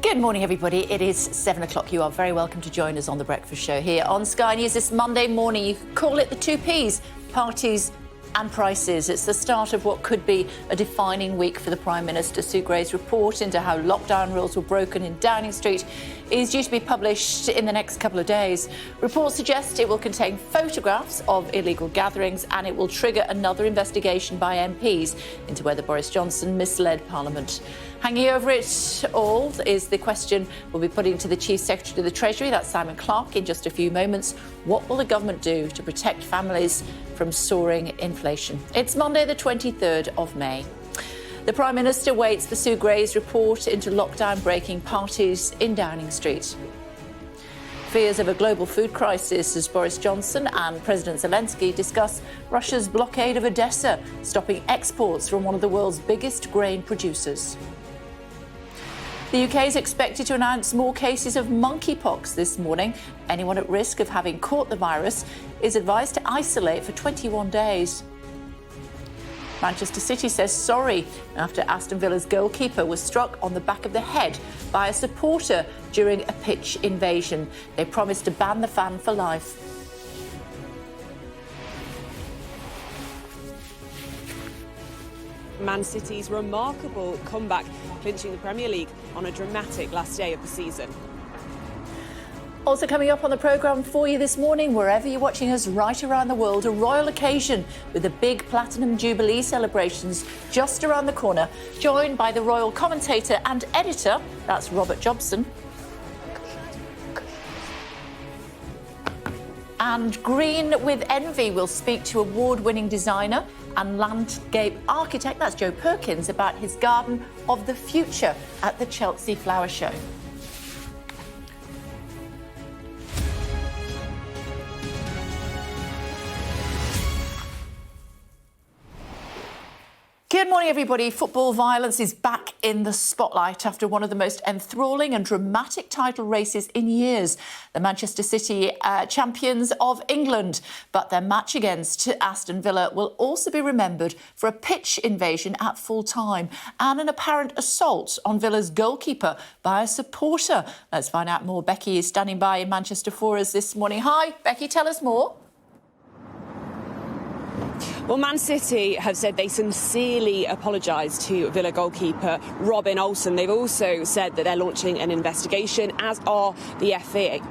Good morning, everybody. It is 7 o'clock. You are very welcome to join us on The Breakfast Show here on Sky News this Monday morning. You could call it the two Ps, parties and prices. It's the start of what could be a defining week for the Prime Minister. Sue Gray's report into how lockdown rules were broken in Downing Street is due to be published in the next couple of days. Reports suggest it will contain photographs of illegal gatherings and it will trigger another investigation by MPs into whether Boris Johnson misled Parliament. Hanging over it all is the question we'll be putting to the Chief Secretary of the Treasury, that's Simon Clarke, in just a few moments. What will the government do to protect families from soaring inflation? It's Monday, the 23rd of May. The Prime Minister waits for Sue Gray's report into lockdown-breaking parties in Downing Street. Fears of a global food crisis as Boris Johnson and President Zelensky discuss Russia's blockade of Odessa, stopping exports from one of the world's biggest grain producers. The UK is expected to announce more cases of monkeypox this morning. Anyone at risk of having caught the virus is advised to isolate for 21 days. Manchester City says sorry after Aston Villa's goalkeeper was struck on the back of the head by a supporter during a pitch invasion. They promised to ban the fan for life. Man City's remarkable comeback, clinching the Premier League on a dramatic last day of the season. Also coming up on the programme for you this morning, wherever you're watching us right around the world, a royal occasion with the big Platinum Jubilee celebrations just around the corner, joined by the royal commentator and editor, that's Robert Jobson. And Green with Envy will speak to award-winning designer and landscape architect, that's Joe Perkins, about his garden of the future at the Chelsea Flower Show. Good morning, everybody. Football violence is back in the spotlight after one of the most enthralling and dramatic title races in years. The Manchester City champions of England. But their match against Aston Villa will also be remembered for a pitch invasion at full time and an apparent assault on Villa's goalkeeper by a supporter. Let's find out more. Becky is standing by in Manchester for us this morning. Hi, Becky, tell us more. Well, Man City have said they sincerely apologise to Villa goalkeeper Robin Olsen. They've also said that they're launching an investigation, as are the FA,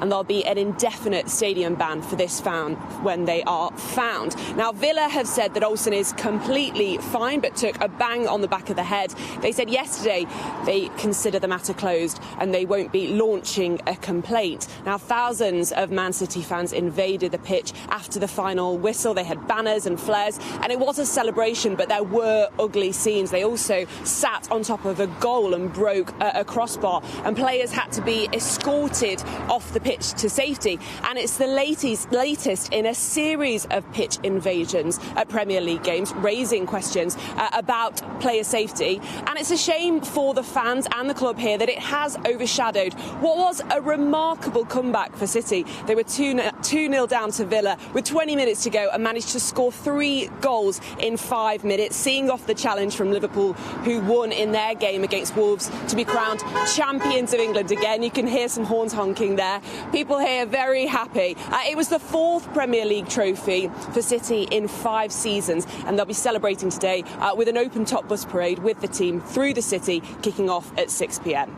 and there'll be an indefinite stadium ban for this fan when they are found. Now, Villa have said that Olsen is completely fine, but took a bang on the back of the head. They said yesterday they consider the matter closed and they won't be launching a complaint. Now, thousands of Man City fans invaded the pitch after the final whistle. They had banners and flares, and it was a celebration, but there were ugly scenes. They also sat on top of a goal and broke a crossbar, and players had to be escorted off the pitch to safety. And it's the latest in a series of pitch invasions at Premier League games, raising questions about player safety. And it's a shame for the fans and the club here that it has overshadowed what was a remarkable comeback for City. They were 2-0 down to Villa with 20 minutes to go and managed to score 3 goals in 5 minutes, seeing off the challenge from Liverpool, who won in their game against Wolves to be crowned champions of England again. You can hear some horns honking there. People here very happy. It was the 4th Premier League trophy for City in 5 seasons, and they'll be celebrating today with an open-top bus parade with the team through the city, kicking off at 6 p.m.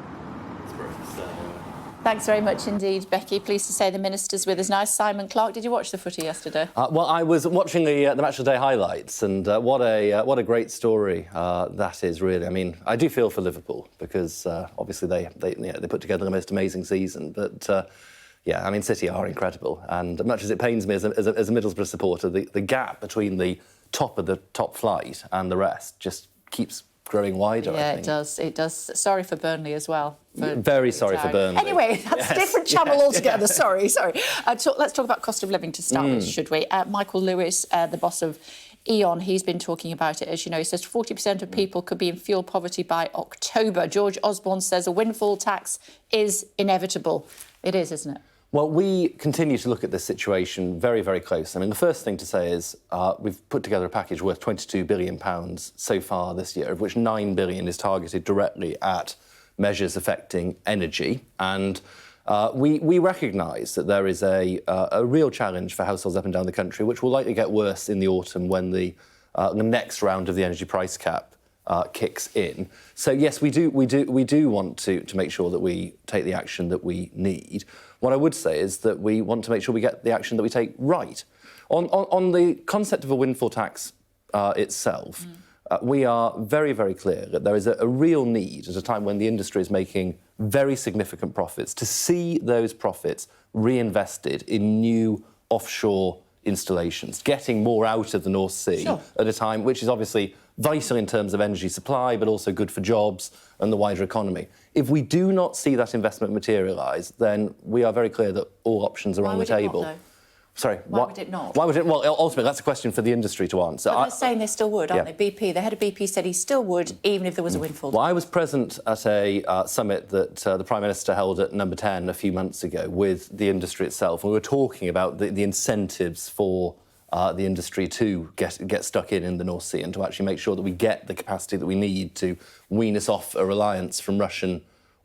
Thanks very much indeed, Becky. Pleased to say the Minister's with us now. Simon Clarke, did you watch the footy yesterday? Well, I was watching the Match of the Day highlights, and what a great story that is, really. I mean, I do feel for Liverpool because obviously they put together the most amazing season, but yeah, I mean, City are incredible, and much as it pains me as a Middlesbrough supporter, the gap between the top of the top flight and the rest just keeps growing wider. Yeah, I think. it does. Sorry for Burnley as well. Very sorry for Burnley. Anyway, that's a different channel altogether. Sorry. Let's talk about cost of living to start with, should we? Michael Lewis, the boss of E.ON, he's been talking about it. As you know, he says 40% of people could be in fuel poverty by October. George Osborne says a windfall tax is inevitable. It is, isn't it? Well, we continue to look at this situation very, very close. I mean, the first thing to say is we've put together a package worth £22 billion so far this year, of which £9 billion is targeted directly at measures affecting energy. And we recognise that there is a real challenge for households up and down the country, which will likely get worse in the autumn when the next round of the energy price cap kicks in. So yes, we do want to make sure that we take the action that we need. What I would say is that we want to make sure we get the action that we take right. On the concept of a windfall tax itself, we are very, very clear that there is a real need at a time when the industry is making very significant profits to see those profits reinvested in new offshore installations, getting more out of the North Sea at a time which is obviously vital in terms of energy supply, but also good for jobs and the wider economy. If we do not see that investment materialise, then we are very clear that all options are on the table. Not, though? Sorry, why would it not? Why would it? Well, ultimately, that's a question for the industry to answer. But they're saying they still would, aren't they? BP, the head of BP said he still would, even if there was a windfall. Well, I was present at a summit that the Prime Minister held at Number 10 a few months ago with the industry itself. And we were talking about the incentives for the industry to get stuck in the North Sea and to actually make sure that we get the capacity that we need to wean us off a reliance from Russian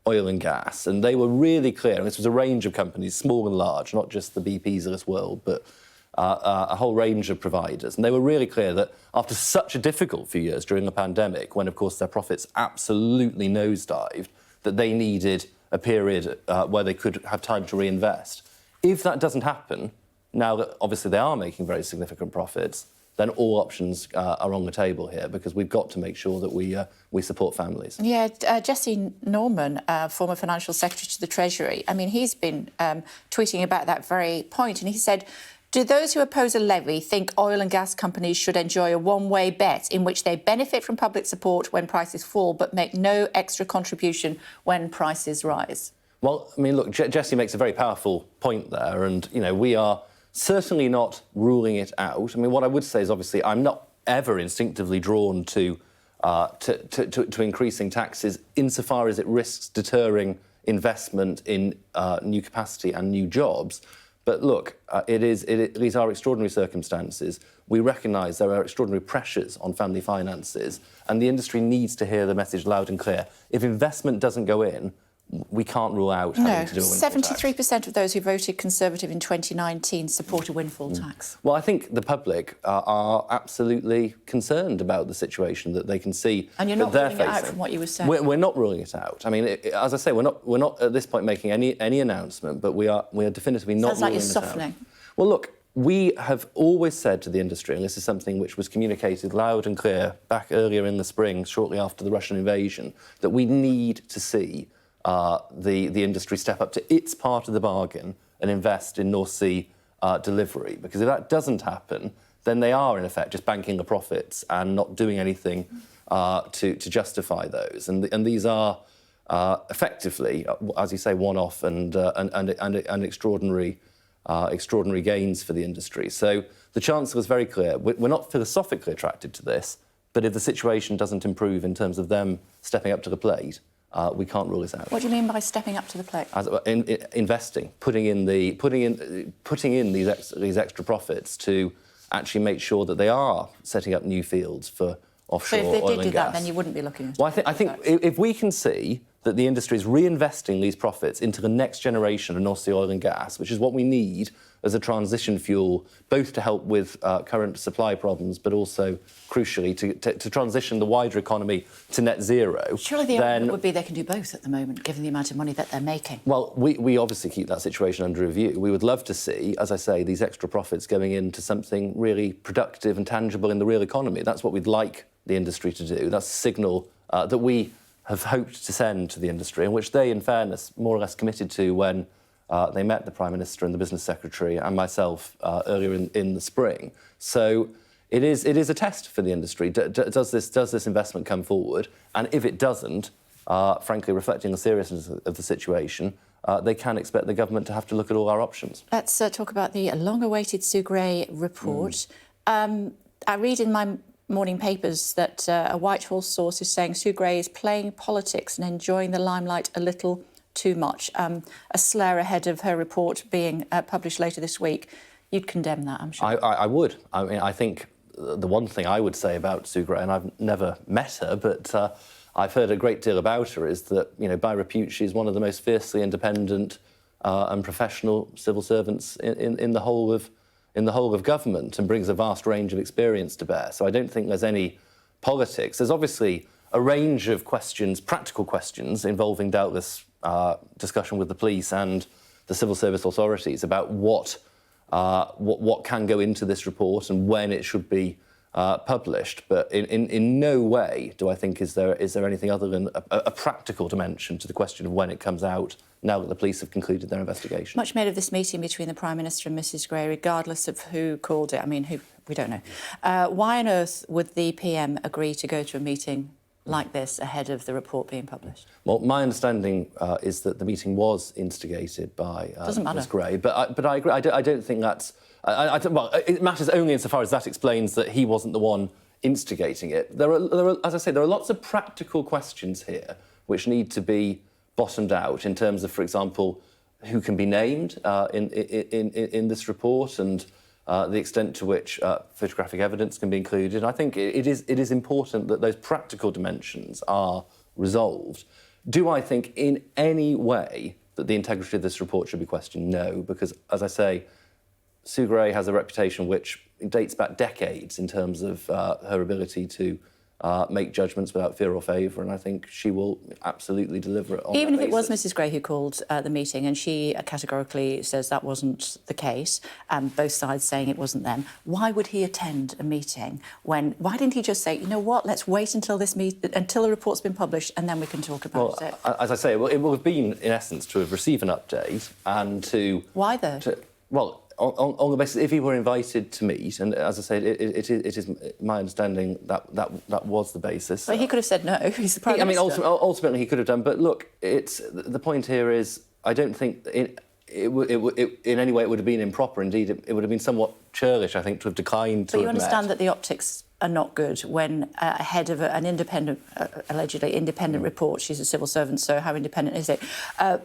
oil and gas. And they were really clear, and this was a range of companies, small and large, not just the BPs of this world, but a whole range of providers. And they were really clear that after such a difficult few years during the pandemic, when, of course, their profits absolutely nosedived, that they needed a period where they could have time to reinvest. If that doesn't happen, now that obviously they are making very significant profits, then all options are on the table here, because we've got to make sure that we support families. Yeah, Jesse Norman, former Financial Secretary to the Treasury, I mean, he's been tweeting about that very point, and he said, do those who oppose a levy think oil and gas companies should enjoy a one-way bet in which they benefit from public support when prices fall but make no extra contribution when prices rise? Well, I mean, look, Jesse makes a very powerful point there, and, you know, we are certainly not ruling it out. I mean, what I would say is, obviously, I'm not ever instinctively drawn to increasing taxes insofar as it risks deterring investment in new capacity and new jobs. But look, these are extraordinary circumstances. We recognise there are extraordinary pressures on family finances, and the industry needs to hear the message loud and clear. If investment doesn't go in, we can't rule out having to do a windfall tax. 73% of those who voted Conservative in 2019 support a windfall tax. Well, I think the public are absolutely concerned about the situation that they can see. And you're not ruling it out from what you were saying? We're not ruling it out. I mean, as I say, we're not at this point making any announcement, but we are definitively not ruling it out. Sounds like you're softening. Well, look, we have always said to the industry, and this is something which was communicated loud and clear back earlier in the spring, shortly after the Russian invasion, that we need to see the industry step up to its part of the bargain and invest in North Sea delivery. Because if that doesn't happen, then they are, in effect, just banking the profits and not doing anything to justify those. And these are effectively, as you say, one-off and extraordinary gains for the industry. So the Chancellor was very clear. We're not philosophically attracted to this, but if the situation doesn't improve in terms of them stepping up to the plate, we can't rule this out. What do you mean by stepping up to the plate? Investing, putting in these extra profits to actually make sure that they are setting up new fields for offshore oil and gas. So if they did do that, then you wouldn't be looking at it? Well, I think if we can see that the industry is reinvesting these profits into the next generation of North Sea oil and gas, which is what we need as a transition fuel, both to help with current supply problems, but also, crucially, to transition the wider economy to net zero. Surely the argument would be they can do both at the moment, given the amount of money that they're making. Well, we obviously keep that situation under review. We would love to see, as I say, these extra profits going into something really productive and tangible in the real economy. That's what we'd like the industry to do. That's a signal that we have hoped to send to the industry, and which they, in fairness, more or less committed to when they met the Prime Minister and the Business Secretary and myself earlier in the spring. So it is a test for the industry. Does this investment come forward? And if it doesn't, frankly, reflecting the seriousness of the situation, they can expect the government to have to look at all our options. Let's talk about the long-awaited Sue Gray report. I read in my morning papers that a Whitehall source is saying Sue Gray is playing politics and enjoying the limelight a little too much. A slur ahead of her report being published later this week. You'd condemn that, I'm sure. I would. I mean, I think the one thing I would say about Sue Gray, and I've never met her, but I've heard a great deal about her is that, you know, by repute, she's one of the most fiercely independent and professional civil servants in the whole of government, and brings a vast range of experience to bear. So I don't think there's any politics. There's obviously a range of questions, practical questions, involving doubtless discussion with the police and the civil service authorities about what can go into this report and when it should be published. But in no way do I think is there anything other than a practical dimension to the question of when it comes out, now that the police have concluded their investigation. Much made of this meeting between the Prime Minister and Mrs Gray, regardless of who called it. I mean, who, we don't know. Why on earth would the PM agree to go to a meeting like this ahead of the report being published? Well, my understanding is that the meeting was instigated by Ms Gray, but I agree. I don't think that's... well, it matters only insofar as that explains that he wasn't the one instigating it. There are, as I say, there are lots of practical questions here which need to be bottomed out in terms of, for example, who can be named in this report, and the extent to which photographic evidence can be included. I think it is important that those practical dimensions are resolved. Do I think in any way that the integrity of this report should be questioned? No, because, as I say, Sue Gray has a reputation which dates back decades in terms of her ability to make judgments without fear or favour, and I think she will absolutely deliver it on Even that if it was basis. Mrs Gray who called the meeting, and she categorically says that wasn't the case, and both sides saying it wasn't them, why would he attend a meeting when... Why didn't he just say, you know what, let's wait until until the report's been published and then we can talk about it? As I say, it will have been, in essence, to have received an update and to... Why, though? On the basis, if he were invited to meet, and as I said, it is my understanding that was the basis. But he could have said no. He's the Prime Minister. I mean, ultimately he could have done. But look, the point here is, I don't think in any way it would have been improper. Indeed, it would have been somewhat churlish, I think, to have declined to. But you understand that the optics are not good when ahead of an independent, allegedly independent report. She's a civil servant, so how independent is it?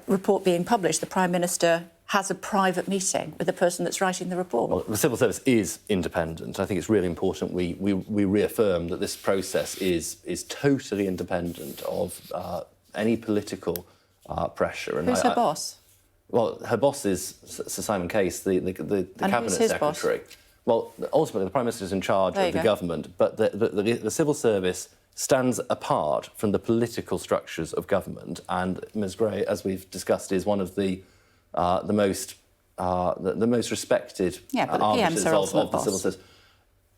Report being published, the Prime Minister has a private meeting with the person that's writing the report. Well, the civil service is independent. I think it's really important we reaffirm that this process is totally independent of any political pressure. And Who's her boss? Well, her boss is Sir Simon Case, the Cabinet Secretary. Boss? Well, ultimately, the Prime Minister is in charge of the government, but the civil service stands apart from the political structures of government. And Ms Gray, as we've discussed, is one of the most respected arbiters of the civil service.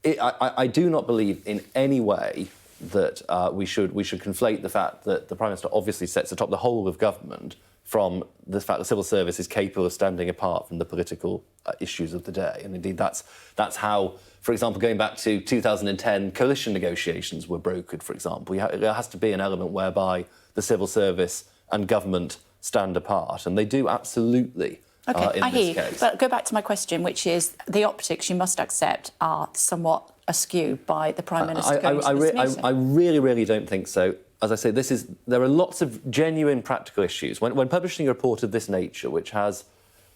I do not believe in any way that we should conflate the fact that the Prime Minister obviously sets atop the whole of government from the fact the civil service is capable of standing apart from the political issues of the day. And indeed, that's how, for example, going back to 2010, coalition negotiations were brokered, for example. There has to be an element whereby the civil service and government stand apart, and they do absolutely in this case. But go back to my question, which is the optics, you must accept, are somewhat askew by the Prime Minister going to this meeting. I really don't think so. As I say, there are lots of genuine practical issues. When publishing a report of this nature, which has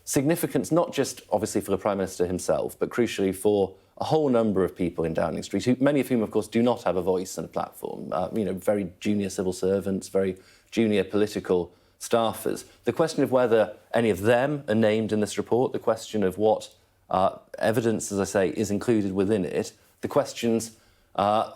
significance not just, obviously, for the Prime Minister himself, but crucially for a whole number of people in Downing Street, many of whom, of course, do not have a voice and a platform, very junior civil servants, very junior political staffers. The question of whether any of them are named in this report, the question of what evidence, as I say, is included within it, the questions are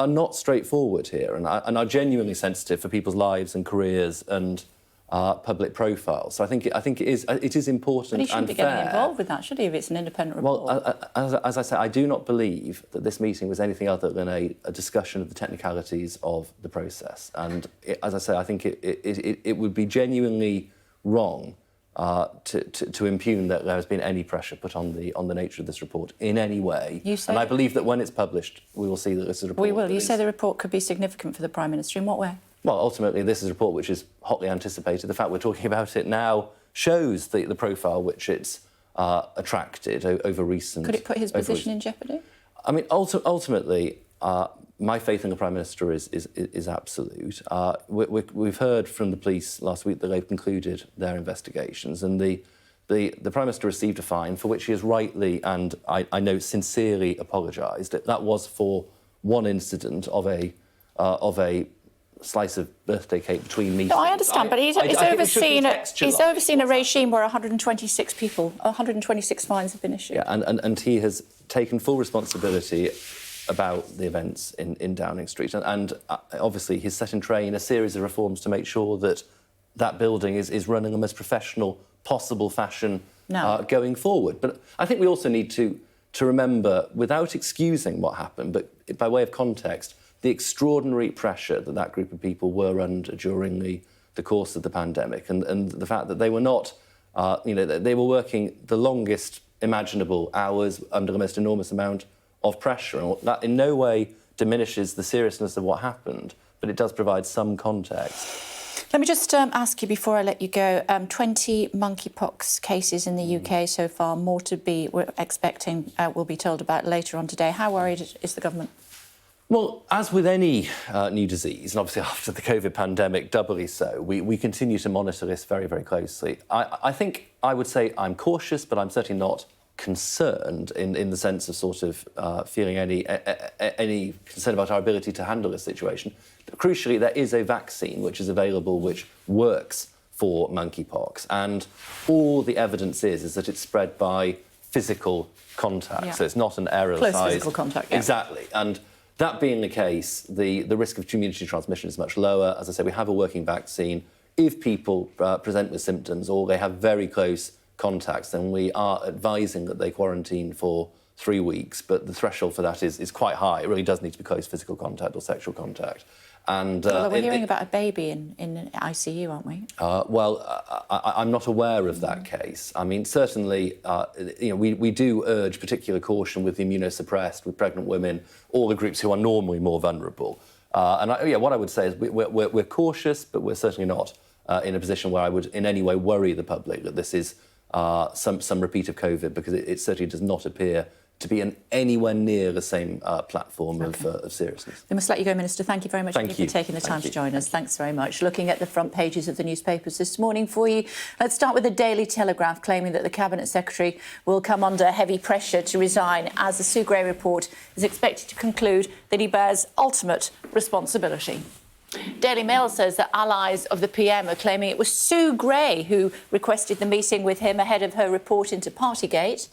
not straightforward here and are genuinely sensitive for people's lives and careers and public profiles. So I think it is important and fair. But he shouldn't be getting involved with that, should he, if it's an independent report? Well, as I say, I do not believe that this meeting was anything other than a discussion of the technicalities of the process. And as I say, I think it would be genuinely wrong to impugn that there has been any pressure put on the nature of this report in any way. And I believe that when it's published, we will see that this is a report. We will. You say the report could be significant for the Prime Minister. In what way? Well, ultimately, this is a report which is hotly anticipated. The fact we're talking about it now shows the profile which it's attracted over recent... Could it put his position in jeopardy? I mean, ultimately, my faith in the Prime Minister is absolute. We've heard from the police last week that they've concluded their investigations, and the Prime Minister received a fine for which he has rightly and, I know, sincerely apologised. That was for one incident of a of a slice of birthday cake between meetings. No, I understand, but he's overseen a regime where 126 fines have been issued. Yeah, and he has taken full responsibility about the events in Downing Street. And obviously he's set in train a series of reforms to make sure that that building is run in the most professional possible fashion going forward. But I think we also need to remember, without excusing what happened, but by way of context, the extraordinary pressure that group of people were under during the course of the pandemic, and the fact that they were not, they were working the longest imaginable hours under the most enormous amount of pressure. And that in no way diminishes the seriousness of what happened, but it does provide some context. Let me just ask you before I let you go, 20 monkeypox cases in the UK so far, more to be, we're expecting, we'll be told about later on today. How worried is the government? Well, as with any new disease, and obviously after the COVID pandemic, doubly so, we continue to monitor this very, very closely. I think I would say I'm cautious, but I'm certainly not concerned in the sense of sort of feeling any concern about our ability to handle this situation. But crucially, there is a vaccine which is available which works for monkeypox, and all the evidence is that it's spread by physical contact, so it's not an aerosolized... Close physical contact, yeah. Exactly, and that being the case, the risk of community transmission is much lower. As I said, we have a working vaccine. If people present with symptoms or they have very close contacts, then we are advising that they quarantine for 3 weeks, but the threshold for that is quite high. It really does need to be close physical contact or sexual contact. And well, we're hearing about a baby in ICU, aren't we? I'm not aware of that case. I mean, certainly, we do urge particular caution with the immunosuppressed, with pregnant women, all the groups who are normally more vulnerable. What I would say is we're cautious, but we're certainly not in a position where I would in any way worry the public that this is some repeat of COVID, because it certainly does not appear to be anywhere near the same platform of seriousness. We must let you go, Minister. Thank you very much for taking the time to join us. Thanks very much. Looking at the front pages of the newspapers this morning for you. Let's start with the Daily Telegraph, claiming that the Cabinet Secretary will come under heavy pressure to resign, as the Sue Gray report is expected to conclude that he bears ultimate responsibility. Daily Mail says that allies of the PM are claiming it was Sue Gray who requested the meeting with him ahead of her report into Partygate.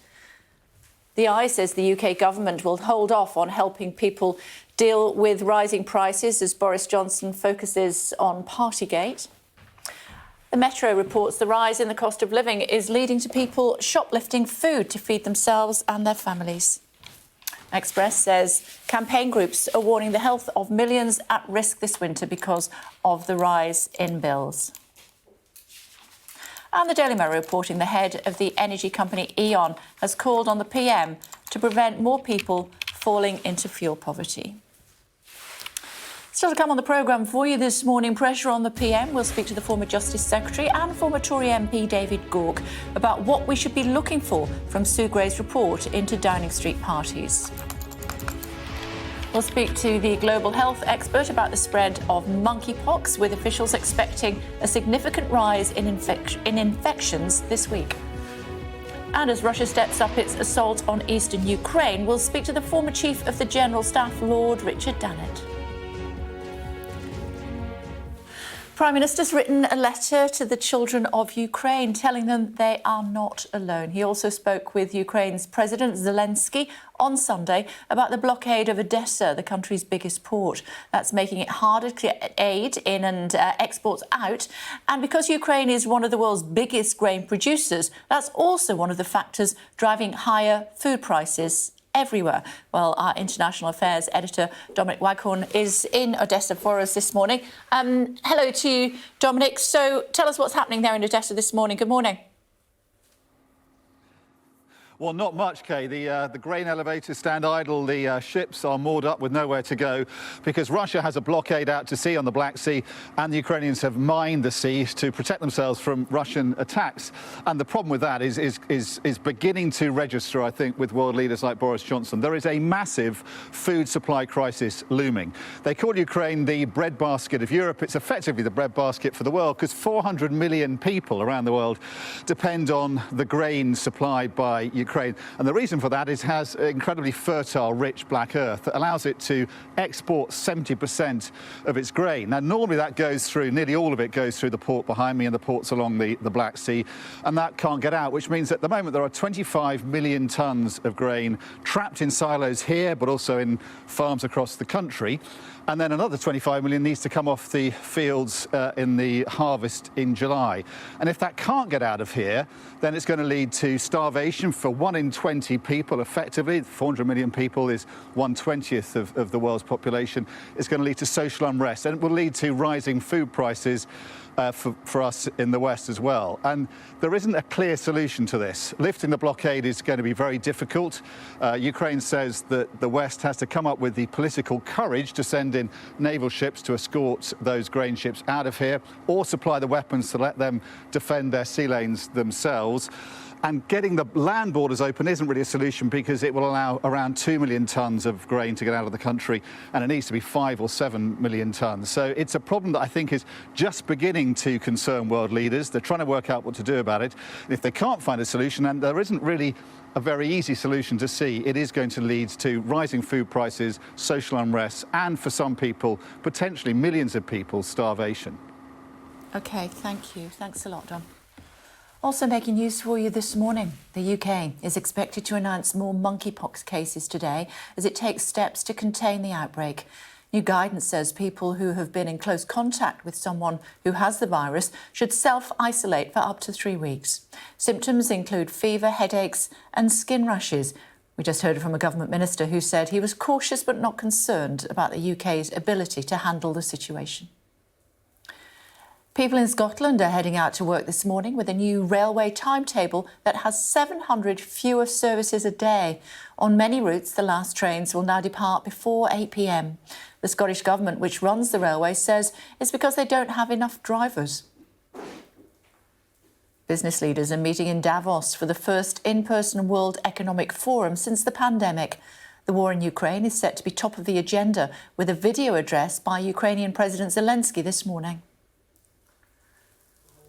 The Eye says the UK government will hold off on helping people deal with rising prices as Boris Johnson focuses on Partygate. The Metro reports the rise in the cost of living is leading to people shoplifting food to feed themselves and their families. Express says campaign groups are warning the health of millions at risk this winter because of the rise in bills. And the Daily Mirror reporting the head of the energy company E.ON has called on the PM to prevent more people falling into fuel poverty. Still to come on the programme for you this morning, pressure on the PM. We'll speak to the former Justice Secretary and former Tory MP David Gauke about what we should be looking for from Sue Gray's report into Downing Street parties. We'll speak to the global health expert about the spread of monkeypox, with officials expecting a significant rise in infections this week. And as Russia steps up its assault on eastern Ukraine, we'll speak to the former Chief of the General Staff, Lord Richard Dannett. Prime Minister's written a letter to the children of Ukraine telling them they are not alone. He also spoke with Ukraine's President Zelensky on Sunday about the blockade of Odessa, the country's biggest port. That's making it harder to get aid in and exports out. And because Ukraine is one of the world's biggest grain producers, that's also one of the factors driving higher food prices everywhere. Well, our international affairs editor, Dominic Waghorn, is in Odessa for us this morning. Hello to you, Dominic. So tell us what's happening there in Odessa this morning. Good morning. Well, not much, Kay. The grain elevators stand idle. The ships are moored up with nowhere to go because Russia has a blockade out to sea on the Black Sea, and the Ukrainians have mined the sea to protect themselves from Russian attacks. And the problem with that is beginning to register, I think, with world leaders like Boris Johnson. There is a massive food supply crisis looming. They call Ukraine the breadbasket of Europe. It's effectively the breadbasket for the world because 400 million people around the world depend on the grain supplied by Ukraine. Ukraine. And the reason for that is it has incredibly fertile, rich black earth that allows it to export 70% of its grain. Now, normally that goes through, nearly all of it goes through the port behind me and the ports along the Black Sea, and that can't get out, which means at the moment there are 25 million tonnes of grain trapped in silos here, but also in farms across the country. And then another 25 million needs to come off the fields in the harvest in July. And if that can't get out of here, then it's going to lead to starvation for 1 in 20 people, effectively. 400 million people is 1/20th of the world's population. It's going to lead to social unrest, and it will lead to rising food prices for us in the West as well. And there isn't a clear solution to this. Lifting the blockade is going to be very difficult. Ukraine says that the West has to come up with the political courage to send in naval ships to escort those grain ships out of here, or supply the weapons to let them defend their sea lanes themselves. And getting the land borders open isn't really a solution, because it will allow around 2 million tonnes of grain to get out of the country, and it needs to be 5 or 7 million tonnes. So it's a problem that I think is just beginning to concern world leaders. They're trying to work out what to do about it. And if they can't find a solution, and there isn't really a very easy solution to see, it is going to lead to rising food prices, social unrest, and for some people, potentially millions of people, starvation. OK, thank you. Thanks a lot, Dom. Also making news for you this morning, the UK is expected to announce more monkeypox cases today as it takes steps to contain the outbreak. New guidance says people who have been in close contact with someone who has the virus should self-isolate for up to 3 weeks. Symptoms include fever, headaches and skin rashes. We just heard from a government minister who said he was cautious but not concerned about the UK's ability to handle the situation. People in Scotland are heading out to work this morning with a new railway timetable that has 700 fewer services a day. On many routes, the last trains will now depart before 8 p.m. The Scottish Government, which runs the railway, says it's because they don't have enough drivers. Business leaders are meeting in Davos for the first in-person World Economic Forum since the pandemic. The war in Ukraine is set to be top of the agenda, with a video address by Ukrainian President Zelensky this morning.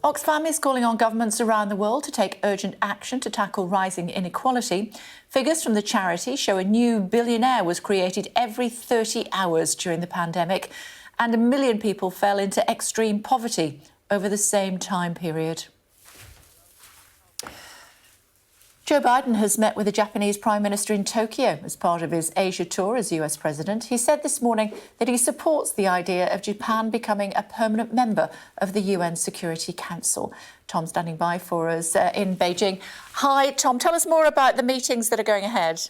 Oxfam is calling on governments around the world to take urgent action to tackle rising inequality. Figures from the charity show a new billionaire was created every 30 hours during the pandemic, and 1 million people fell into extreme poverty over the same time period. Joe Biden has met with the Japanese Prime Minister in Tokyo as part of his Asia tour as US President. He said this morning that he supports the idea of Japan becoming a permanent member of the UN Security Council. Tom standing by for us in Beijing. Hi, Tom. Tell us more about the meetings that are going ahead.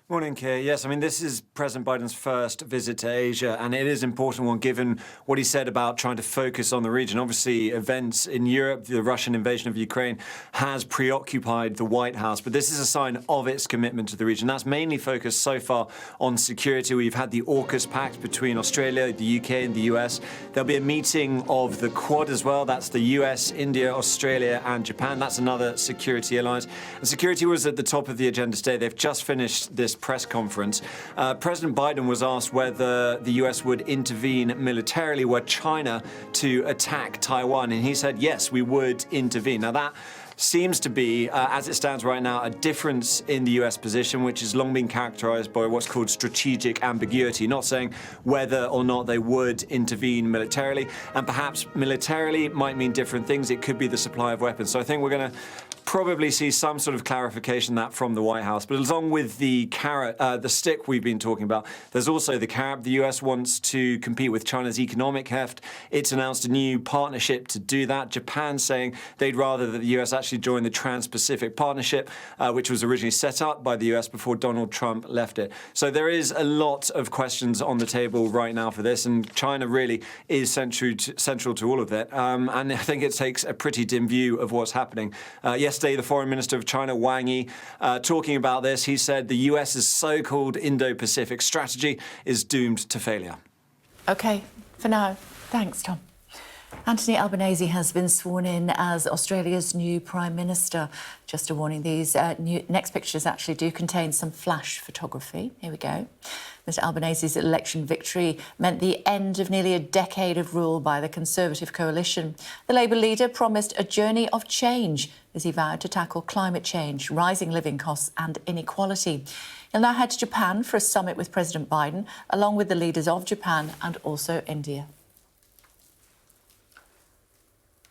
Morning, Keir. Yes, I mean, this is President Biden's first visit to Asia, and it is an important one given what he said about trying to focus on the region. Obviously, events in Europe, the Russian invasion of Ukraine, has preoccupied the White House, but this is a sign of its commitment to the region. That's mainly focused so far on security. We've had the AUKUS pact between Australia, the UK and the US. There'll be a meeting of the Quad as well. That's the US, India, Australia and Japan. That's another security alliance. And security was at the top of the agenda today. They've just finished this press conference. President Biden was asked whether the US would intervene militarily were China to attack Taiwan, and he said, yes, we would intervene. Now, that seems to be, as it stands right now, a difference in the US position, which has long been characterized by what's called strategic ambiguity, not saying whether or not they would intervene militarily. And perhaps militarily might mean different things. It could be the supply of weapons. So I think we're going to probably see some sort of clarification that from the White House. But along with the carrot, the stick we've been talking about, there's also the carrot. The US wants to compete with China's economic heft. It's announced a new partnership to do that. Japan saying they'd rather that the US actually join the Trans-Pacific Partnership, which was originally set up by the US before Donald Trump left it. So there is a lot of questions on the table right now for this, and China really is central to all of it. And I think it takes a pretty dim view of what's happening. Yesterday, the Foreign Minister of China, Wang Yi, talking about this, he said the US's so-called Indo-Pacific strategy is doomed to failure. OK, for now, thanks, Tom. Anthony Albanese has been sworn in as Australia's new Prime Minister. Just a warning, these next pictures actually do contain some flash photography. Here we go. Mr Albanese's election victory meant the end of nearly a decade of rule by the Conservative coalition. The Labour leader promised a journey of change as he vowed to tackle climate change, rising living costs and inequality. He'll now head to Japan for a summit with President Biden, along with the leaders of Japan and also India.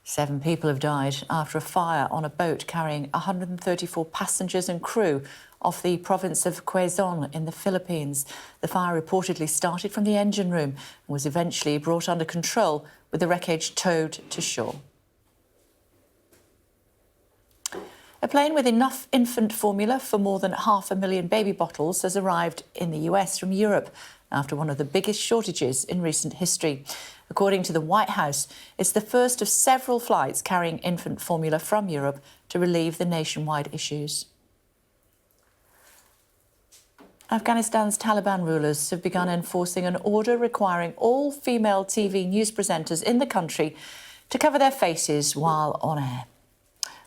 7 people have died after a fire on a boat carrying 134 passengers and crew off the province of Quezon in the Philippines. The fire reportedly started from the engine room and was eventually brought under control with the wreckage towed to shore. A plane with enough infant formula for more than 500,000 baby bottles has arrived in the US from Europe after one of the biggest shortages in recent history. According to the White House, it's the first of several flights carrying infant formula from Europe to relieve the nationwide issues. Afghanistan's Taliban rulers have begun enforcing an order requiring all female TV news presenters in the country to cover their faces while on air.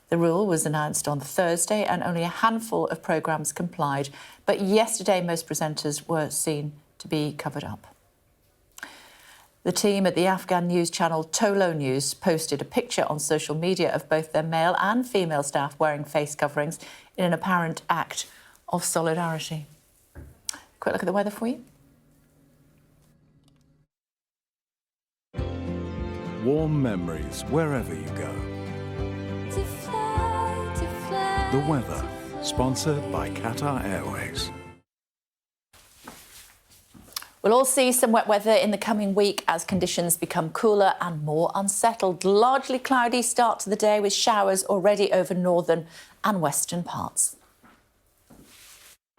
The rule was announced on Thursday and only a handful of programmes complied, but yesterday most presenters were seen to be covered up. The team at the Afghan news channel Tolo News posted a picture on social media of both their male and female staff wearing face coverings in an apparent act of solidarity. Quick look at the weather for you. Warm memories wherever you go. The weather, sponsored by Qatar Airways. We'll all see some wet weather in the coming week as conditions become cooler and more unsettled. Largely cloudy start to the day with showers already over northern and western parts.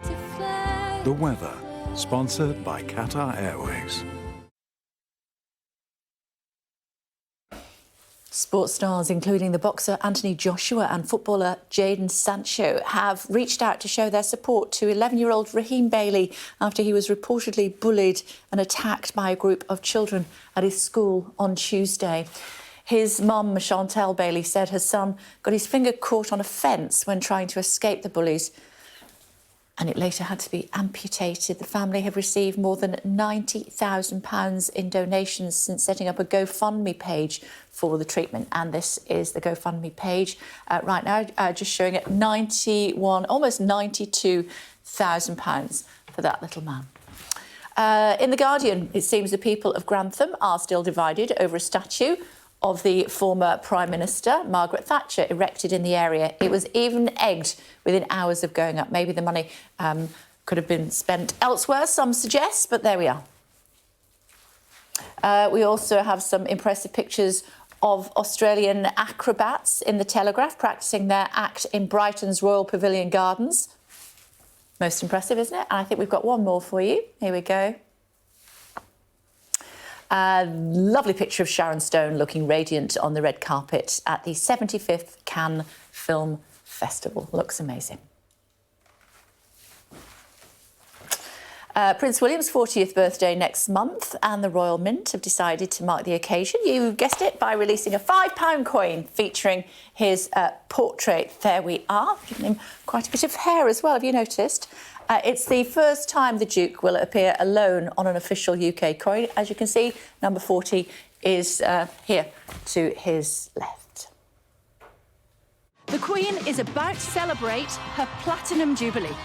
The weather, sponsored by Qatar Airways. Sports stars, including the boxer Anthony Joshua and footballer Jadon Sancho, have reached out to show their support to 11-year-old Raheem Bailey after he was reportedly bullied and attacked by a group of children at his school on Tuesday. His mum, Chantel Bailey, said her son got his finger caught on a fence when trying to escape the bullies, and it later had to be amputated. The family have received more than £90,000 in donations since setting up a GoFundMe page for the treatment. And this is the GoFundMe page right now, just showing it almost £92,000 for that little man. In The Guardian, it seems the people of Grantham are still divided over a statue of the former Prime Minister, Margaret Thatcher, erected in the area. It was even egged within hours of going up. Maybe the money could have been spent elsewhere, some suggest, but there we are. We also have some impressive pictures of Australian acrobats in the Telegraph practising their act in Brighton's Royal Pavilion Gardens. Most impressive, isn't it? And I think we've got one more for you. Here we go. A lovely picture of Sharon Stone looking radiant on the red carpet at the 75th Cannes Film Festival. Looks amazing. Prince William's 40th birthday next month, and the Royal Mint have decided to mark the occasion, you guessed it, by releasing a £5 coin featuring his portrait. There we are, giving him quite a bit of hair as well, have you noticed? It's the first time the Duke will appear alone on an official UK coin. As you can see, number 40 is here to his left. The Queen is about to celebrate her Platinum Jubilee,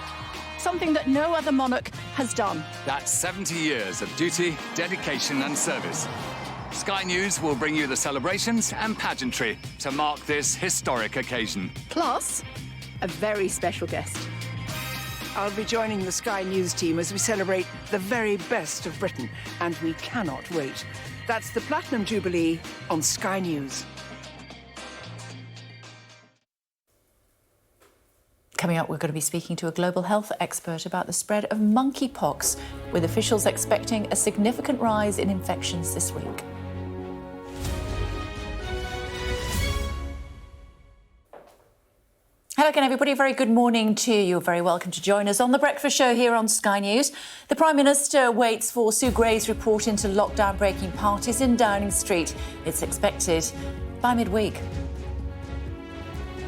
something that no other monarch has done. That's 70 years of duty, dedication and service. Sky News will bring you the celebrations and pageantry to mark this historic occasion. Plus, a very special guest. I'll be joining the Sky News team as we celebrate the very best of Britain, and we cannot wait. That's the Platinum Jubilee on Sky News. Coming up, we're going to be speaking to a global health expert about the spread of monkeypox, with officials expecting a significant rise in infections this week. Hello again, everybody. A very good morning to you. You're very welcome to join us on The Breakfast Show here on Sky News. The Prime Minister waits for Sue Gray's report into lockdown-breaking parties in Downing Street. It's expected by midweek.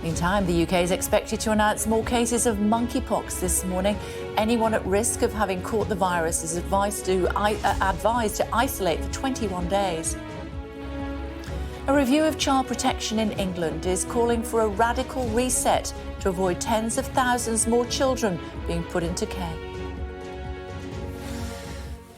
Meantime, the UK is expected to announce more cases of monkeypox this morning. Anyone at risk of having caught the virus is advised to isolate for 21 days. A review of child protection in England is calling for a radical reset to avoid tens of thousands more children being put into care.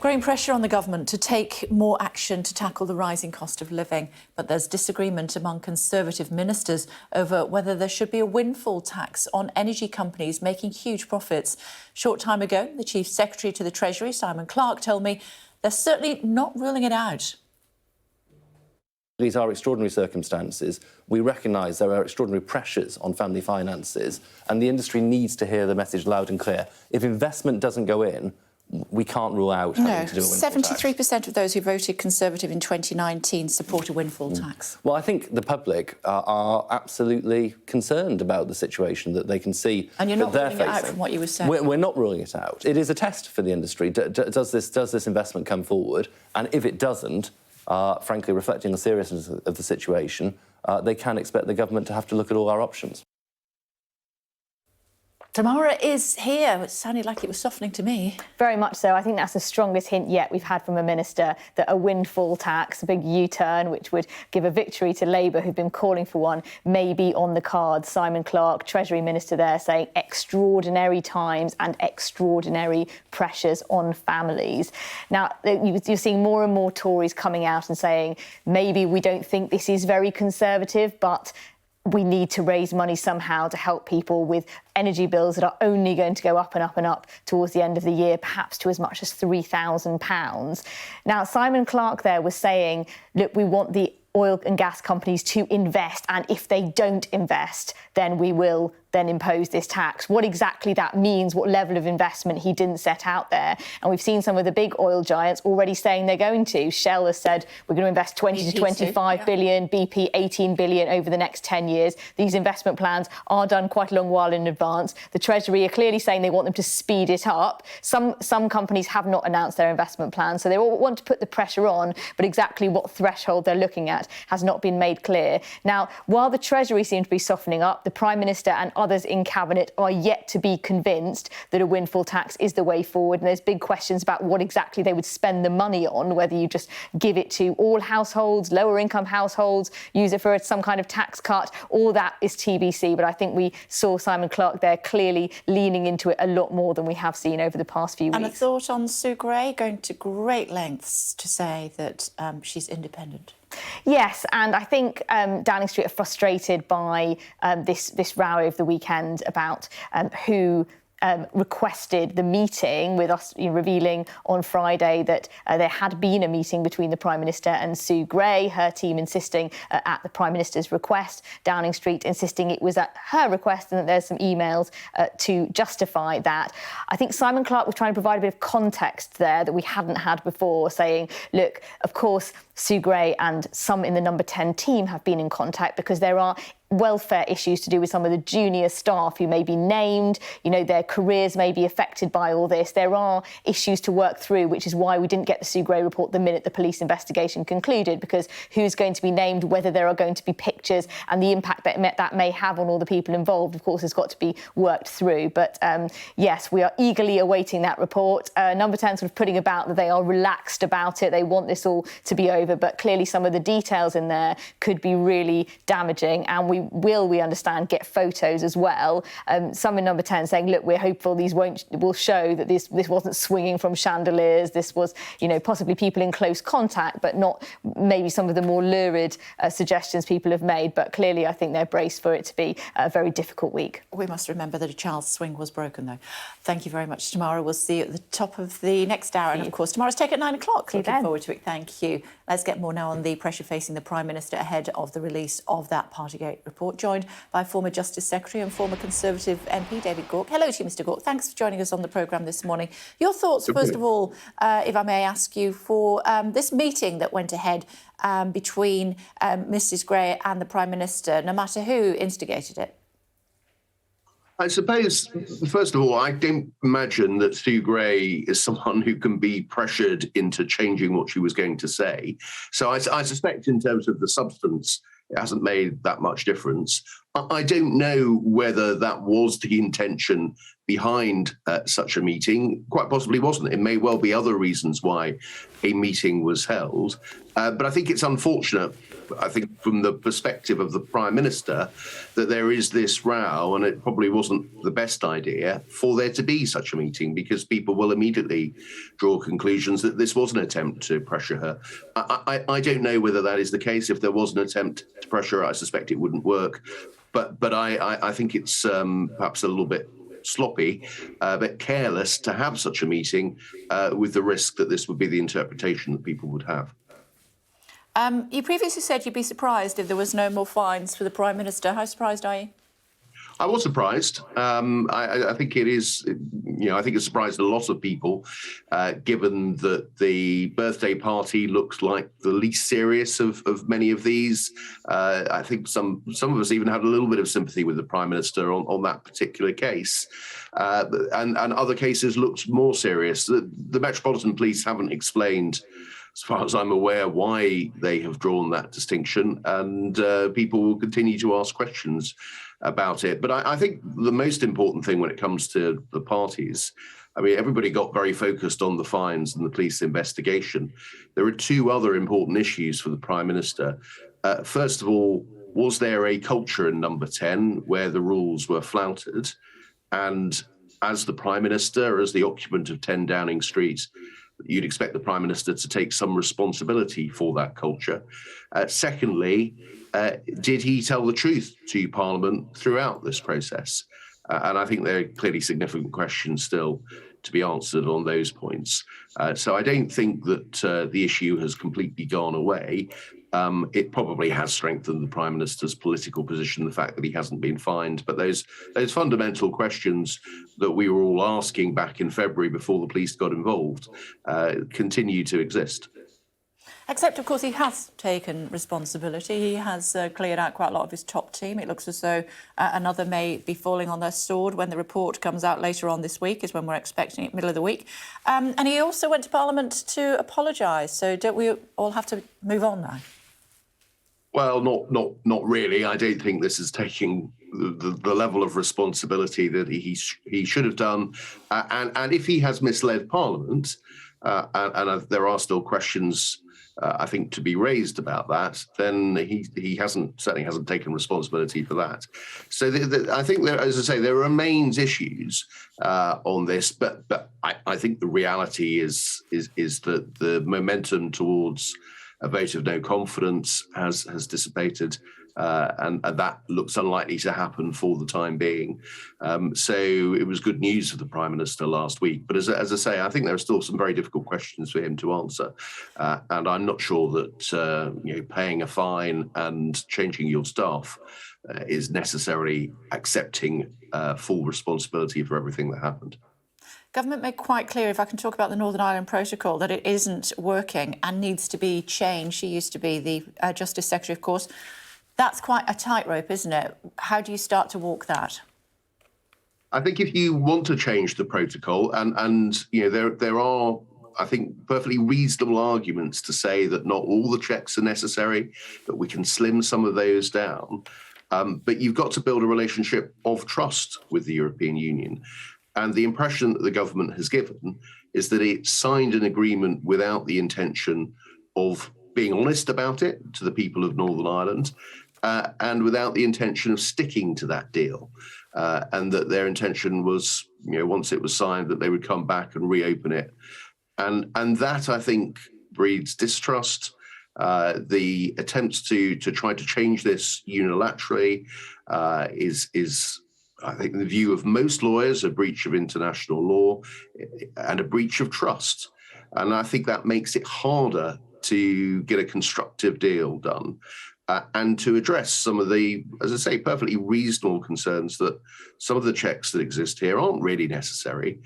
Growing pressure on the government to take more action to tackle the rising cost of living. But there's disagreement among Conservative ministers over whether there should be a windfall tax on energy companies making huge profits. Short time ago, the Chief Secretary to the Treasury, Simon Clarke, told me they're certainly not ruling it out. These are extraordinary circumstances. We recognise there are extraordinary pressures on family finances, and the industry needs to hear the message loud and clear. If investment doesn't go in, we can't rule out having to do a windfall tax. 73% of those who voted Conservative in 2019 support a windfall tax. Well, I think the public are absolutely concerned about the situation that they can see. And you're not that ruling they're it out facing. from what you were saying. We're not ruling it out. It is a test for the industry. Does this investment come forward? And if it doesn't, frankly, reflecting the seriousness of the situation, they can expect the government to have to look at all our options. Tamara is here. It sounded like it was softening to me. Very much so. I think that's the strongest hint yet we've had from a minister, that a windfall tax, a big U-turn, which would give a victory to Labour, who've been calling for one, may be on the cards. Simon Clarke, Treasury Minister there, saying extraordinary times and extraordinary pressures on families. Now, you're seeing more and more Tories coming out and saying, maybe we don't think this is very Conservative, but we need to raise money somehow to help people with energy bills that are only going to go up and up and up towards the end of the year, perhaps to as much as £3,000. Now, Simon Clarke there was saying, look, we want the oil and gas companies to invest, and if they don't invest, then we will then impose this tax. What exactly that means, what level of investment, he didn't set out there. And we've seen some of the big oil giants already saying they're going to. Shell has said we're going to invest 20 to 25 billion, BP 18 billion over the next 10 years. These investment plans are done quite a long while in advance. The Treasury are clearly saying they want them to speed it up. Some companies have not announced their investment plans, so they all want to put the pressure on, but exactly what threshold they're looking at has not been made clear. Now, while the Treasury seems to be softening up, the Prime Minister and others in Cabinet are yet to be convinced that a windfall tax is the way forward. And there's big questions about what exactly they would spend the money on, whether you just give it to all households, lower income households, use it for some kind of tax cut. All that is TBC. But I think we saw Simon Clarke there clearly leaning into it a lot more than we have seen over the past few weeks. And a thought on Sue Gray, going to great lengths to say that she's independent. Yes, and I think Downing Street are frustrated by this row over the weekend about who requested the meeting, with us revealing on Friday that there had been a meeting between the Prime Minister and Sue Gray, her team insisting at the Prime Minister's request, Downing Street insisting it was at her request, and that there's some emails to justify that. I think Simon Clarke was trying to provide a bit of context there that we hadn't had before, saying, look, of course, Sue Gray and some in the Number 10 team have been in contact because there are welfare issues to do with some of the junior staff who may be named, their careers may be affected by all this. There are issues to work through, which is why we didn't get the Sue Gray report the minute the police investigation concluded, because who's going to be named, whether there are going to be pictures, and the impact that may have on all the people involved, of course, has got to be worked through. But yes, we are eagerly awaiting that report. Number 10 sort of putting about that they are relaxed about it. They want this all to be over, but clearly some of the details in there could be really damaging, and we understand, get photos as well. Some in Number 10 saying, look, we're hopeful these will show that this wasn't swinging from chandeliers. This was, possibly people in close contact, but not maybe some of the more lurid suggestions people have made. But clearly, I think they're braced for it to be a very difficult week. We must remember that a child's swing was broken, though. Thank you very much, Tamara. We'll see you at the top of the next hour. And, of course, tomorrow's take at 9 o'clock. Looking forward to it. Thank you. Let's get more now on the pressure facing the Prime Minister ahead of the release of that Partygate report, joined by former Justice Secretary and former Conservative MP David Gauke. Hello to you, Mr Gauke. Thanks for joining us on the programme this morning. Your thoughts, first of all, if I may ask you, for this meeting that went ahead between Mrs Gray and the Prime Minister, no matter who instigated it? I suppose, first of all, I don't imagine that Sue Gray is someone who can be pressured into changing what she was going to say. So I suspect in terms of the substance, it hasn't made that much difference. I don't know whether that was the intention behind such a meeting. Quite possibly wasn't. It may well be other reasons why a meeting was held. But I think it's unfortunate, I think from the perspective of the Prime Minister, that there is this row, and it probably wasn't the best idea for there to be such a meeting, because people will immediately draw conclusions that this was an attempt to pressure her. I don't know whether that is the case. If there was an attempt to pressure her, I suspect it wouldn't work. But I think it's perhaps a little bit sloppy, but careless to have such a meeting with the risk that this would be the interpretation that people would have. You previously said you'd be surprised if there was no more fines for the Prime Minister. How surprised are you? I was surprised. I think it is, I think it surprised a lot of people, given that the birthday party looks like the least serious of many of these. I think some of us even had a little bit of sympathy with the Prime Minister on that particular case. And other cases looked more serious. The Metropolitan Police haven't explained, as far as I'm aware, why they have drawn that distinction, and people will continue to ask questions about it. But I think the most important thing when it comes to the parties, I mean, everybody got very focused on the fines and the police investigation. There are two other important issues for the Prime Minister. First of all, was there a culture in Number 10 where the rules were flouted? And as the Prime Minister, as the occupant of 10 Downing Street, you'd expect the Prime Minister to take some responsibility for that culture. Secondly, did he tell the truth to Parliament throughout this process? And I think there are clearly significant questions still to be answered on those points. So I don't think that the issue has completely gone away. It probably has strengthened the Prime Minister's political position, the fact that he hasn't been fined. But those fundamental questions that we were all asking back in February before the police got involved continue to exist. Except, of course, he has taken responsibility. He has cleared out quite a lot of his top team. It looks as though another may be falling on their sword when the report comes out later on this week, is when we're expecting it, middle of the week. And he also went to Parliament to apologise. So don't we all have to move on now? Well, not really. I don't think this is taking the level of responsibility that he should have done. And if he has misled Parliament, and there are still questions, I think, to be raised about that, then he certainly hasn't taken responsibility for that. So I think, as I say, there remains issues on this, but I think the reality is that the momentum towards a vote of no confidence has dissipated, and that looks unlikely to happen for the time being. So it was good news for the Prime Minister last week. But as I say, I think there are still some very difficult questions for him to answer. And I'm not sure that paying a fine and changing your staff is necessarily accepting full responsibility for everything that happened. Government made quite clear, if I can talk about the Northern Ireland Protocol, that it isn't working and needs to be changed. She used to be the Justice Secretary, of course. That's quite a tightrope, isn't it? How do you start to walk that? I think if you want to change the protocol, and there are, I think, perfectly reasonable arguments to say that not all the checks are necessary, that we can slim some of those down, but you've got to build a relationship of trust with the European Union. And the impression that the government has given is that it signed an agreement without the intention of being honest about it to the people of Northern Ireland, and without the intention of sticking to that deal. And that their intention was, once it was signed, that they would come back and reopen it. And that, I think, breeds distrust. The attempts to try to change this unilaterally is, I think, in the view of most lawyers, a breach of international law and a breach of trust. And I think that makes it harder to get a constructive deal done and to address some of the, as I say, perfectly reasonable concerns that some of the checks that exist here aren't really necessary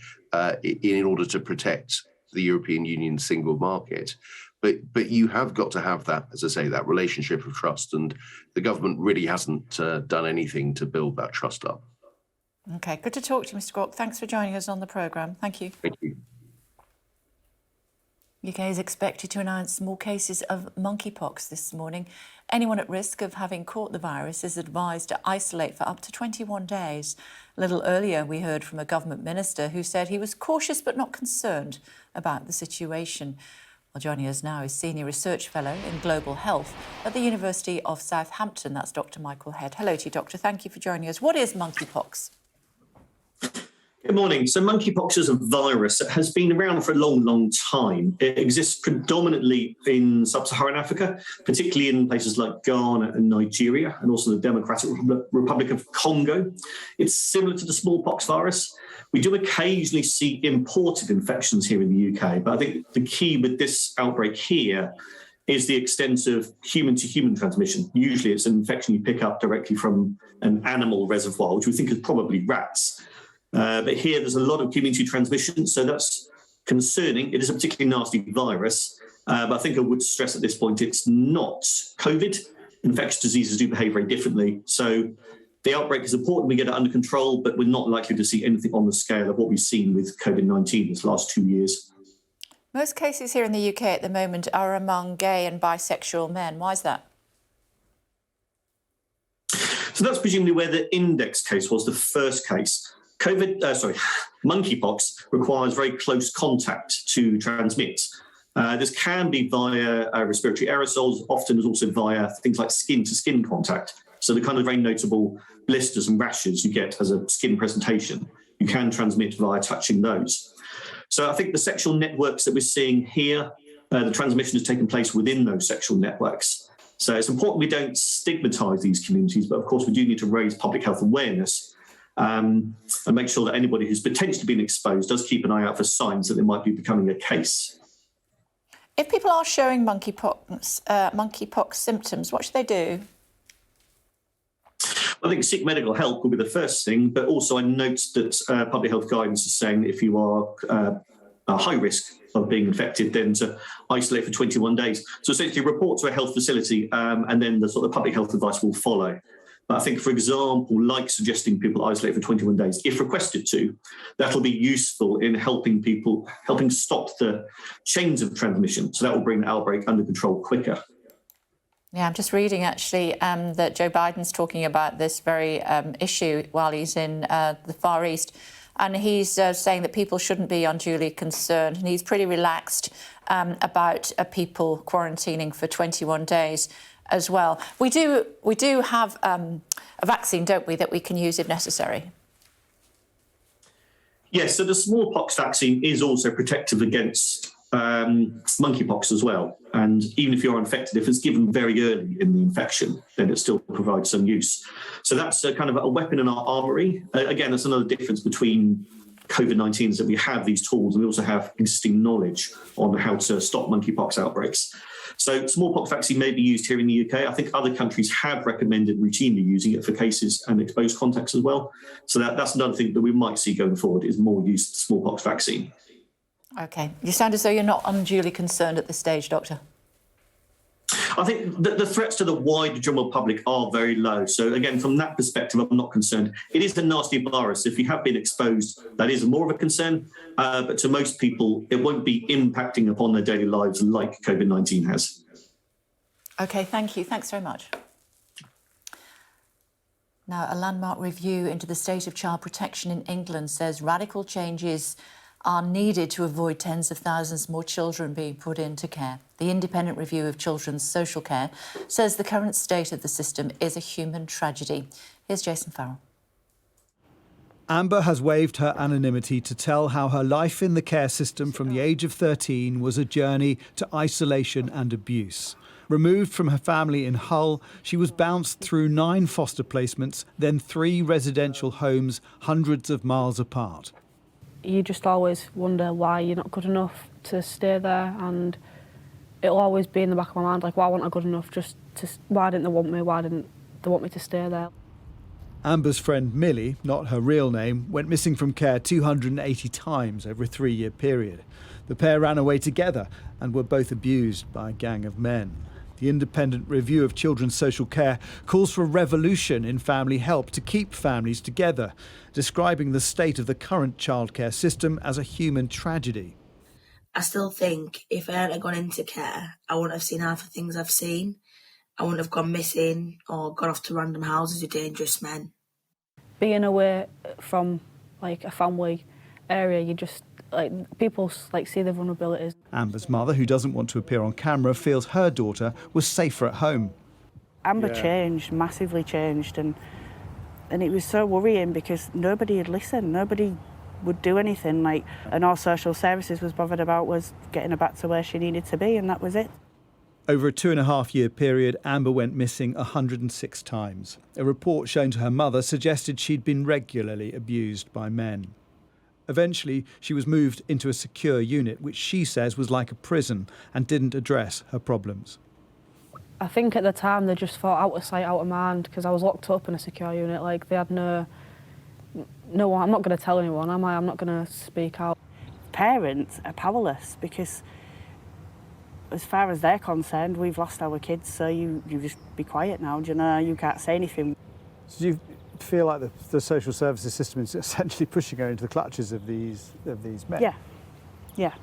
in order to protect the European Union single market. But you have got to have that, as I say, that relationship of trust. And the government really hasn't done anything to build that trust up. OK, good to talk to you, Mr Clarke. Thanks for joining us on the programme. Thank you. Thank you. UK is expected to announce more cases of monkeypox this morning. Anyone at risk of having caught the virus is advised to isolate for up to 21 days. A little earlier, we heard from a government minister who said he was cautious but not concerned about the situation. Well, joining us now is Senior Research Fellow in Global Health at the University of Southampton. That's Dr Michael Head. Hello to you, Doctor. Thank you for joining us. What is monkeypox? Good morning. So monkeypox is a virus that has been around for a long, long time. It exists predominantly in sub-Saharan Africa, particularly in places like Ghana and Nigeria, and also the Democratic Republic of Congo. It's similar to the smallpox virus. We do occasionally see imported infections here in the UK, but I think the key with this outbreak here is the extent of human-to-human transmission. Usually it's an infection you pick up directly from an animal reservoir, which we think is probably rats. But here there's a lot of community transmission, so that's concerning. It is a particularly nasty virus, but I think I would stress at this point it's not COVID. Infectious diseases do behave very differently. So the outbreak is important, we get it under control, but we're not likely to see anything on the scale of what we've seen with COVID-19 this last 2 years. Most cases here in the UK at the moment are among gay and bisexual men. Why is that? So that's presumably where the index case was, the first case. Monkeypox requires very close contact to transmit. This can be via respiratory aerosols, often is also via things like skin-to-skin contact. So the kind of very notable blisters and rashes you get as a skin presentation, you can transmit via touching those. So I think the sexual networks that we're seeing here, the transmission has taken place within those sexual networks. So it's important we don't stigmatise these communities, but of course we do need to raise public health awareness and make sure that anybody who's potentially been exposed does keep an eye out for signs that there might be becoming a case. If people are showing monkeypox symptoms, what should they do? I think seek medical help will be the first thing, but also I note that public health guidance is saying that if you are a high risk of being infected, then to isolate for 21 days. So essentially report to a health facility and then the sort of public health advice will follow. But I think, for example, like suggesting people isolate for 21 days, if requested to, that'll be useful in helping stop the chains of transmission. So that will bring the outbreak under control quicker. Yeah, I'm just reading, actually, that Joe Biden's talking about this very issue while he's in the Far East. And he's saying that people shouldn't be unduly concerned. And he's pretty relaxed about people quarantining for 21 days as well. We do have a vaccine, don't we, that we can use if necessary? Yes, so the smallpox vaccine is also protective against monkeypox as well. And even if you're infected, if it's given very early in the infection, then it still provides some use. So that's a kind of a weapon in our armoury. Again, that's another difference between COVID-19 is that we have these tools and we also have existing knowledge on how to stop monkeypox outbreaks. So smallpox vaccine may be used here in the UK. I think other countries have recommended routinely using it for cases and exposed contacts as well. So that's another thing that we might see going forward is more use of smallpox vaccine. OK. You sound as though you're not unduly concerned at this stage, Doctor. I think the threats to the wider general public are very low. So again, from that perspective, I'm not concerned. It is a nasty virus. If you have been exposed, that is more of a concern. But to most people, it won't be impacting upon their daily lives like COVID-19 has. OK, thank you. Thanks very much. Now, a landmark review into the state of child protection in England says radical changes are needed to avoid tens of thousands more children being put into care. The independent review of children's social care says the current state of the system is a human tragedy. Here's Jason Farrell. Amber has waived her anonymity to tell how her life in the care system from the age of 13 was a journey to isolation and abuse. Removed from her family in Hull, she was bounced through 9 foster placements, then 3 residential homes hundreds of miles apart. You just always wonder why you're not good enough to stay there, and it'll always be in the back of my mind, like, why wasn't I good enough? Why didn't they want me? Why didn't they want me to stay there? Amber's friend Millie, not her real name, went missing from care 280 times over a 3-year period. The pair ran away together and were both abused by a gang of men. The Independent Review of Children's Social Care calls for a revolution in family help to keep families together, describing the state of the current childcare system as a human tragedy. I still think if I hadn't gone into care, I wouldn't have seen half the things I've seen. I wouldn't have gone missing or gone off to random houses with dangerous men. Being away from like a family area, you just people see the vulnerabilities. Amber's mother, who doesn't want to appear on camera, feels her daughter was safer at home. Amber changed, massively changed, and it was so worrying because nobody had listened, nobody would do anything, and all social services was bothered about was getting her back to where she needed to be, and that was it. Over a 2.5-year period, Amber went missing 106 times. A report shown to her mother suggested she'd been regularly abused by men. Eventually, she was moved into a secure unit, which she says was like a prison and didn't address her problems. I think at the time they just thought out of sight, out of mind, because I was locked up in a secure unit. They had no one. I'm not going to tell anyone, am I? I'm not going to speak out. Parents are powerless because, as far as they're concerned, we've lost our kids, so you just be quiet now, do you know? You can't say anything. So you feel like the social services system is essentially pushing her into the clutches of these men? Yeah.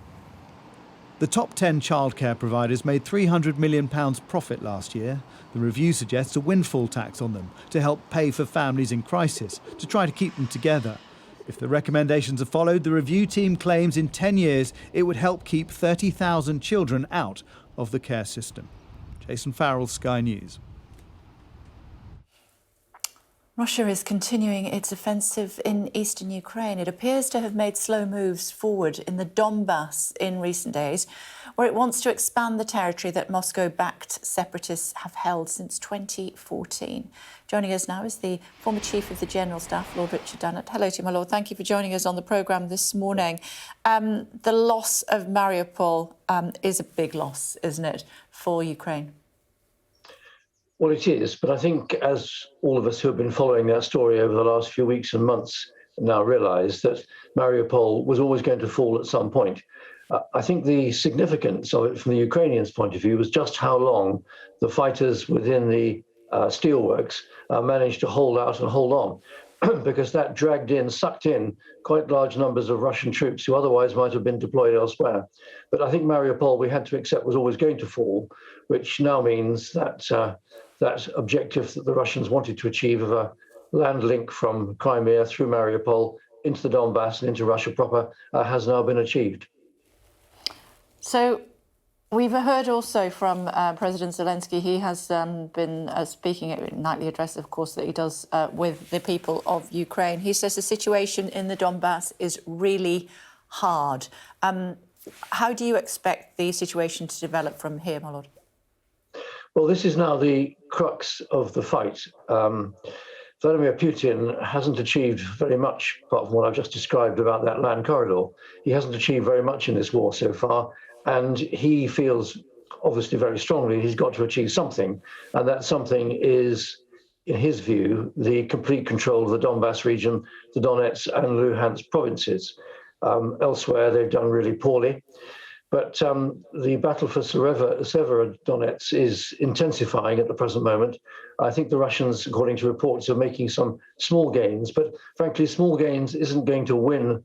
The top 10 childcare providers made £300 million profit last year. The review suggests a windfall tax on them to help pay for families in crisis, to try to keep them together. If the recommendations are followed, the review team claims in 10 years it would help keep 30,000 children out of the care system. Jason Farrell, Sky News. Russia is continuing its offensive in eastern Ukraine. It appears to have made slow moves forward in the Donbass in recent days, where it wants to expand the territory that Moscow-backed separatists have held since 2014. Joining us now is the former Chief of the General Staff, Lord Richard Dunnett. Hello to you, my Lord. Thank you for joining us on the programme this morning. The loss of Mariupol is a big loss, isn't it, for Ukraine? Well, it is, but I think as all of us who have been following that story over the last few weeks and months now realise that Mariupol was always going to fall at some point. I think the significance of it from the Ukrainians' point of view was just how long the fighters within the steelworks managed to hold out and hold on, because that sucked in quite large numbers of Russian troops who otherwise might have been deployed elsewhere. But I think Mariupol, we had to accept, was always going to fall, which now means that that objective that the Russians wanted to achieve of a land link from Crimea through Mariupol into the Donbass and into Russia proper has now been achieved. So we've heard also from President Zelensky. He has been speaking at nightly address, of course, that he does with the people of Ukraine. He says the situation in the Donbass is really hard. How do you expect the situation to develop from here, my Lord? Well, this is now the crux of the fight. Vladimir Putin hasn't achieved very much, apart from what I've just described about that land corridor. He hasn't achieved very much in this war so far, and he feels obviously very strongly he's got to achieve something, and that something is, in his view, the complete control of the Donbass region, the Donetsk and Luhansk provinces. Elsewhere, they've done really poorly. But the battle for Severodonetsk is intensifying at the present moment. I think the Russians, according to reports, are making some small gains. But frankly, small gains isn't going to win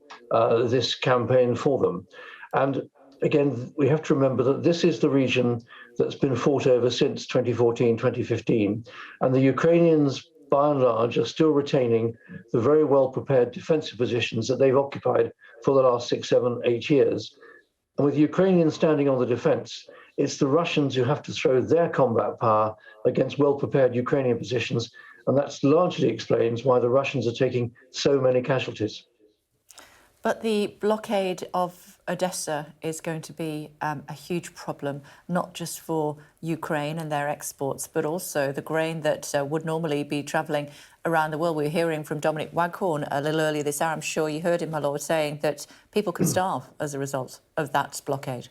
this campaign for them. And again, we have to remember that this is the region that's been fought over since 2014, 2015. And the Ukrainians, by and large, are still retaining the very well-prepared defensive positions that they've occupied for the last 6, 7, 8 years. And with Ukrainians standing on the defense, it's the Russians who have to throw their combat power against well-prepared Ukrainian positions. And that largely explains why the Russians are taking so many casualties. But the blockade of Odessa is going to be a huge problem, not just for Ukraine and their exports, but also the grain that would normally be travelling around the world. We were hearing from Dominic Waghorn a little earlier this hour. I'm sure you heard him, my Lord, saying that people can starve as a result of that blockade.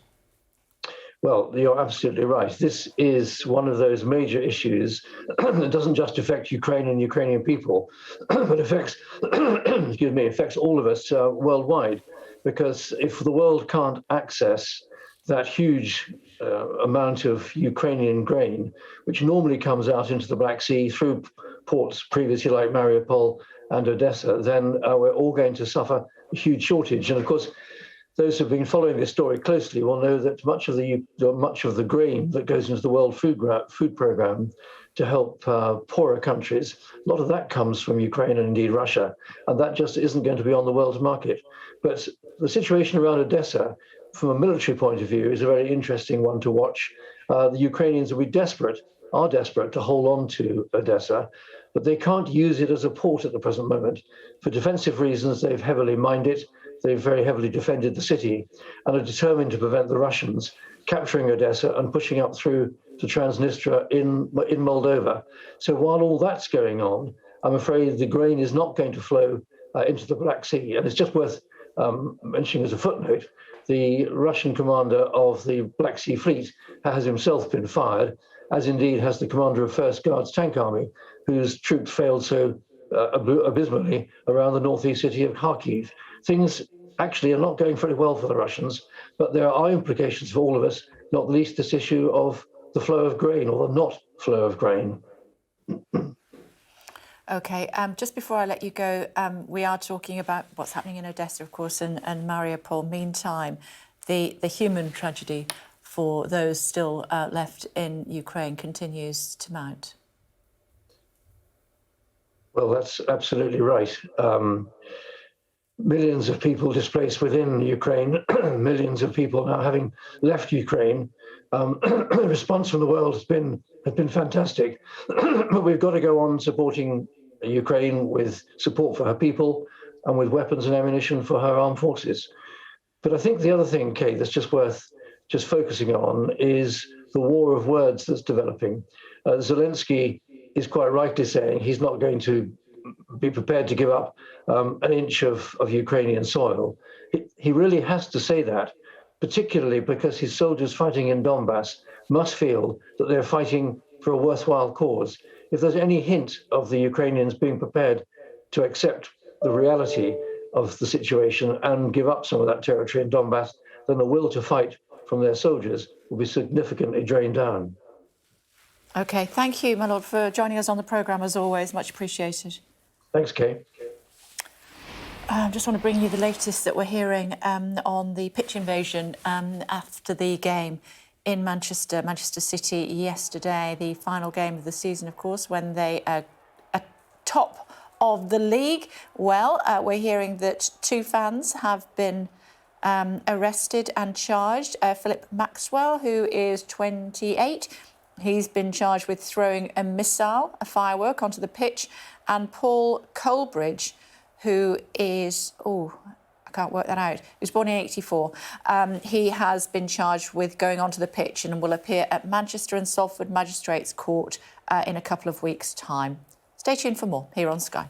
Well, you're absolutely right. This is one of those major issues that doesn't just affect Ukraine and Ukrainian people, but affects, affects all of us worldwide. Because if the world can't access that huge amount of Ukrainian grain, which normally comes out into the Black Sea through ports previously like Mariupol and Odessa, then we're all going to suffer a huge shortage. And of course, those who've been following this story closely will know that much of the grain that goes into the World Food Programme to help poorer countries, a lot of that comes from Ukraine and indeed Russia, and that just isn't going to be on the world market. But the situation around Odessa, from a military point of view, is a very interesting one to watch. The Ukrainians are desperate to hold on to Odessa, but they can't use it as a port at the present moment. For defensive reasons, they've heavily mined it. They've very heavily defended the city and are determined to prevent the Russians capturing Odessa and pushing up through to Transnistria in Moldova. So while all that's going on, I'm afraid the grain is not going to flow into the Black Sea. And it's just worth mentioning as a footnote, the Russian commander of the Black Sea Fleet has himself been fired, as indeed has the commander of First Guards Tank Army, whose troops failed so abysmally around the northeast city of Kharkiv. Things actually are not going very well for the Russians, but there are implications for all of us, not least this issue of the flow of grain or the not flow of grain. OK, just before I let you go, we are talking about what's happening in Odessa, of course, and Mariupol. Meantime, the human tragedy for those still left in Ukraine continues to mount. Well, that's absolutely right. Millions of people displaced within Ukraine, millions of people now having left Ukraine. The response from the world has been fantastic, but we've got to go on supporting Ukraine with support for her people and with weapons and ammunition for her armed forces. But I think the other thing, Kate, that's just worth just focusing on is the war of words that's developing. Zelensky is quite rightly saying he's not going to be prepared to give up an inch of Ukrainian soil. He really has to say that, particularly because his soldiers fighting in Donbass must feel that they're fighting for a worthwhile cause. If there's any hint of the Ukrainians being prepared to accept the reality of the situation and give up some of that territory in Donbass, then the will to fight from their soldiers will be significantly drained down. OK, thank you, my lord, for joining us on the programme, as always. Much appreciated. Thanks, Kate. I just want to bring you the latest that we're hearing on the pitch invasion after the game in Manchester City yesterday, the final game of the season, of course, when they are top of the league. Well, we're hearing that 2 fans have been arrested and charged. Philip Maxwell, who is 28, he's been charged with throwing a missile, a firework, onto the pitch, and Paul Colbridge, who is, I can't work that out, he was born in 1984. He has been charged with going onto the pitch and will appear at Manchester and Salford Magistrates Court in a couple of weeks' time. Stay tuned for more here on Sky.